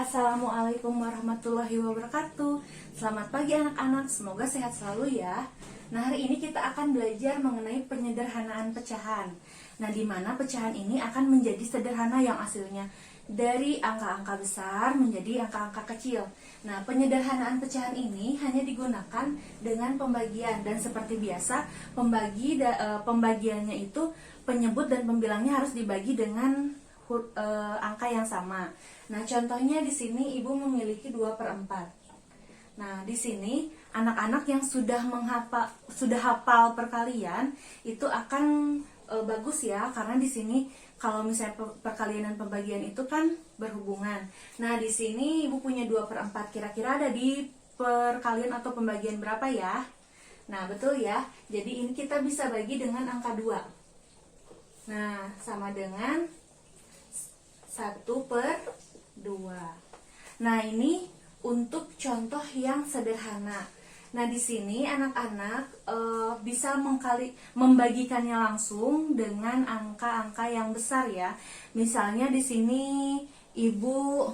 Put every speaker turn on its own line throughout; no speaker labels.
Assalamualaikum warahmatullahi wabarakatuh. Selamat pagi anak-anak, semoga sehat selalu ya. Nah, hari ini kita akan belajar mengenai penyederhanaan pecahan. Nah, di mana pecahan ini akan menjadi sederhana yang hasilnya dari angka-angka besar menjadi angka-angka kecil. Nah, penyederhanaan pecahan ini hanya digunakan dengan pembagian, dan seperti biasa pembagiannya itu penyebut dan pembilangnya harus dibagi dengan angka yang sama. Nah, contohnya di sini ibu memiliki 2/4. Nah, di sini anak-anak yang sudah hafal perkalian itu akan bagus ya, karena di sini kalau misalnya perkalian dan pembagian itu kan berhubungan. Nah, di sini ibu punya 2/4, kira-kira ada di perkalian atau pembagian berapa ya? Nah, betul ya. Jadi ini kita bisa bagi dengan angka 2. Nah, sama dengan 1/2. Nah, ini untuk contoh yang sederhana. Nah, di sini anak-anak bisa membagikannya langsung dengan angka-angka yang besar ya. Misalnya di sini ibu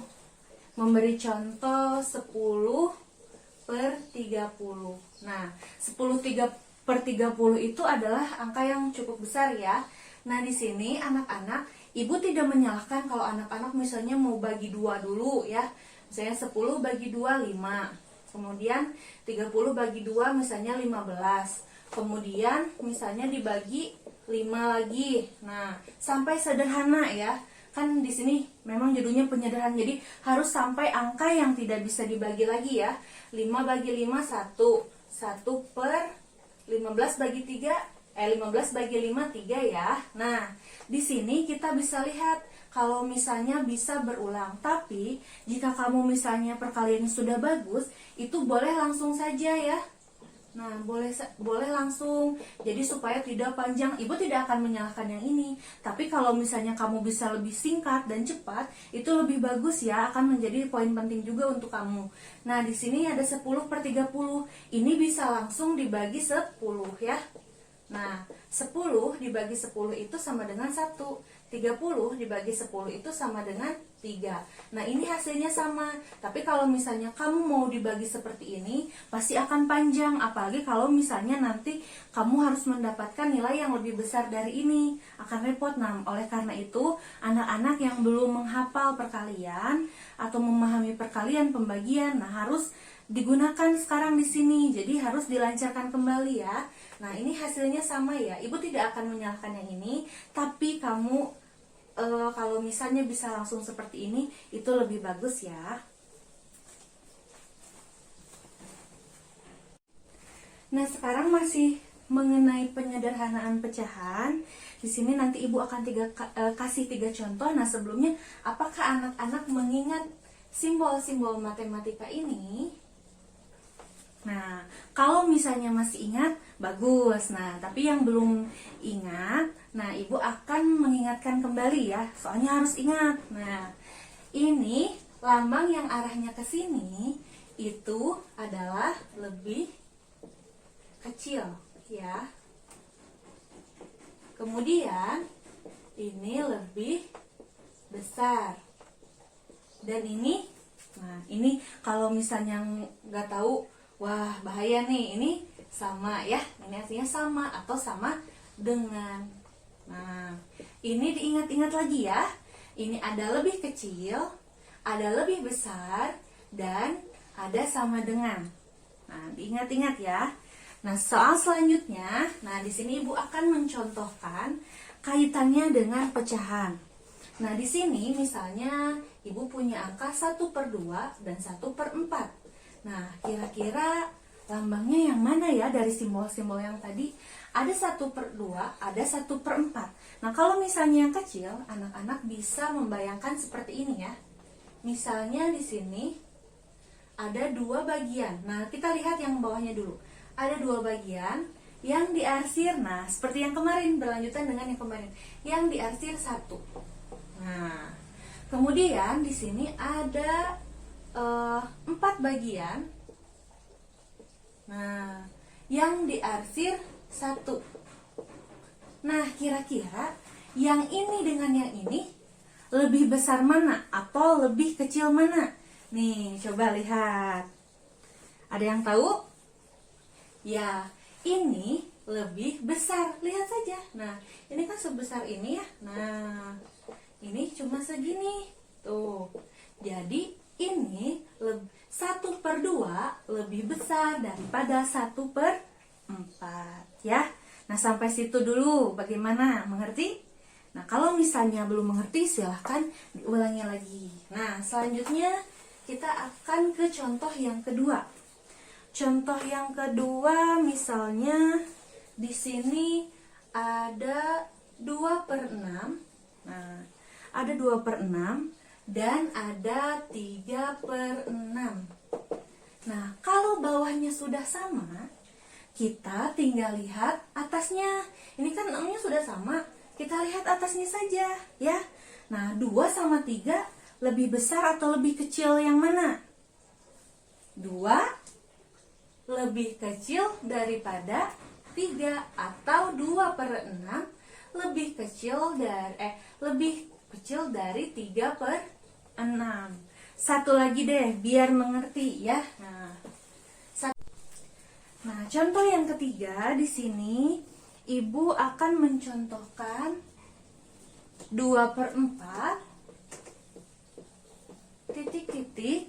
memberi contoh 10/30. Nah, 10/30 itu adalah angka yang cukup besar ya. Nah, di sini anak-anak, ibu tidak menyalahkan kalau anak-anak misalnya mau bagi 2 dulu ya. Misalnya 10 bagi 2, 5. Kemudian 30 bagi 2 misalnya 15. Kemudian misalnya dibagi 5 lagi. Nah, sampai sederhana ya. Kan di sini memang judulnya penyederhanaan. Jadi harus sampai angka yang tidak bisa dibagi lagi ya. 5 bagi 5 1. 1/15 bagi 3 15 bagi 5 3 ya. Nah, di sini kita bisa lihat kalau misalnya bisa berulang. Tapi jika kamu misalnya perkaliannya sudah bagus, itu boleh langsung saja ya. Nah, boleh langsung. Jadi supaya tidak panjang, ibu tidak akan menyalahkan yang ini. Tapi kalau misalnya kamu bisa lebih singkat dan cepat, itu lebih bagus ya, akan menjadi poin penting juga untuk kamu. Nah, di sini ada 10/30. Ini bisa langsung dibagi 10 ya. Nah, 10 dibagi 10 itu sama dengan 1. 30 dibagi 10 itu sama dengan 3. Nah, ini hasilnya sama. Tapi kalau misalnya kamu mau dibagi seperti ini, pasti akan panjang. Apalagi kalau misalnya nanti kamu harus mendapatkan nilai yang lebih besar dari ini. Akan repot. Nah, oleh karena itu, anak-anak yang belum menghafal perkalian atau memahami perkalian pembagian, nah harus digunakan sekarang di sini. Jadi harus dilancarkan kembali ya. Nah, ini hasilnya sama ya. Ibu tidak akan menyalahkan yang ini, tapi kamu kalau misalnya bisa langsung seperti ini, itu lebih bagus ya. Nah, sekarang masih mengenai penyederhanaan pecahan. Di sini nanti ibu akan kasih 3 contoh. Nah, sebelumnya, apakah anak-anak mengingat simbol-simbol matematika ini? Nah, kalau misalnya masih ingat, bagus. Nah, tapi yang belum ingat, nah ibu akan mengingatkan kembali ya, soalnya harus ingat. Nah, ini lambang yang arahnya ke sini itu adalah lebih kecil ya. Kemudian ini lebih besar. Dan ini, nah ini kalau misalnya nggak tahu, wah bahaya nih, ini sama ya, ini artinya sama atau sama dengan. Nah, ini diingat-ingat lagi ya. Ini ada lebih kecil, ada lebih besar, dan ada sama dengan. Nah, diingat-ingat ya. Nah, soal selanjutnya, nah di sini ibu akan mencontohkan kaitannya dengan pecahan. Nah, di sini misalnya ibu punya angka 1/2 dan 1/4. Nah, kira-kira lambangnya yang mana ya dari simbol-simbol yang tadi? Ada 1/2, ada 1/4. Nah, kalau misalnya yang kecil, anak-anak bisa membayangkan seperti ini ya. Misalnya di sini ada 2 bagian. Nah, kita lihat yang bawahnya dulu. Ada 2 bagian yang diarsir. Nah, seperti yang kemarin, berlanjutan dengan yang kemarin. Yang diarsir 1. Nah, kemudian di sini ada 4 bagian. Nah, yang diarsir 1. Nah, kira-kira yang ini dengan yang ini lebih besar mana atau lebih kecil mana? Nih, coba lihat. Ada yang tahu? Ya, ini lebih besar. Lihat saja. Nah, ini kan sebesar ini ya. Nah, ini cuma segini. Tuh. Jadi, ini 1/2 lebih besar daripada 1/4 ya. Nah, sampai situ dulu. Bagaimana? Mengerti? Nah, kalau misalnya belum mengerti, silahkan diulangi lagi. Nah, selanjutnya kita akan ke contoh yang kedua. Contoh yang kedua, misalnya di sini ada 2/6. Nah, ada 2/6 dan ada 3/6. Nah, kalau bawahnya sudah sama, kita tinggal lihat atasnya. Ini kan 6-nya sudah sama. Kita lihat atasnya saja, ya. Nah, 2 sama 3 lebih besar atau lebih kecil yang mana? 2 lebih kecil daripada 3 atau 2/6 lebih kecil dari 3/6. Satu lagi deh biar mengerti ya. Nah, contoh yang ketiga di sini Ibu akan mencontohkan 2/4 titik-titik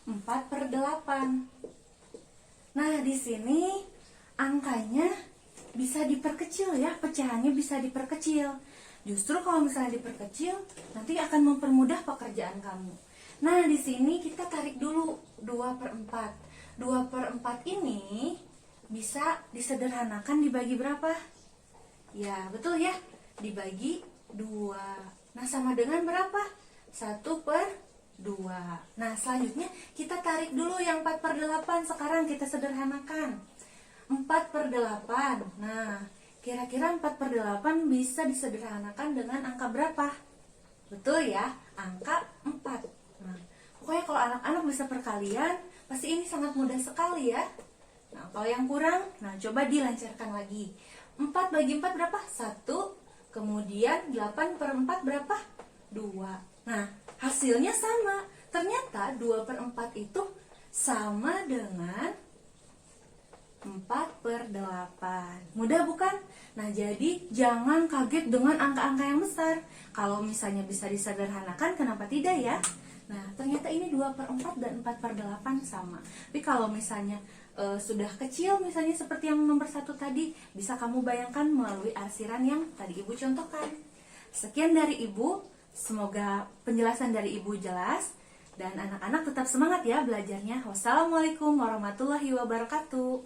4/8. Nah, di sini angkanya bisa diperkecil ya, pecahannya bisa diperkecil. Justru kalau misalnya diperkecil, nanti akan mempermudah pekerjaan kamu. Nah, di sini kita tarik dulu 2/4. 2/4 ini bisa disederhanakan dibagi berapa? Ya, betul ya, dibagi 2. Nah, sama dengan berapa? 1/2. Nah, selanjutnya kita tarik dulu yang 4/8. Sekarang kita sederhanakan 4/8. Nah, kira-kira 4/8 bisa disederhanakan dengan angka berapa? Betul ya, angka 4. Nah, pokoknya kalau anak-anak bisa perkalian, pasti ini sangat mudah sekali ya. Nah, kalau yang kurang, nah coba dilancarkan lagi. 4 bagi 4 berapa? 1. Kemudian 8/4 berapa? 2. Nah, hasilnya sama. Ternyata 2/4 itu sama dengan 4/8. Mudah bukan? Nah, jadi jangan kaget dengan angka-angka yang besar. Kalau misalnya bisa disederhanakan, kenapa tidak ya? Nah, ternyata ini 2/4 dan 4/8 sama. Tapi kalau misalnya sudah kecil, misalnya seperti yang nomor 1 tadi, bisa kamu bayangkan melalui arsiran yang tadi Ibu contohkan. Sekian dari Ibu. Semoga penjelasan dari Ibu jelas. Dan anak-anak tetap semangat ya belajarnya. Wassalamualaikum warahmatullahi wabarakatuh.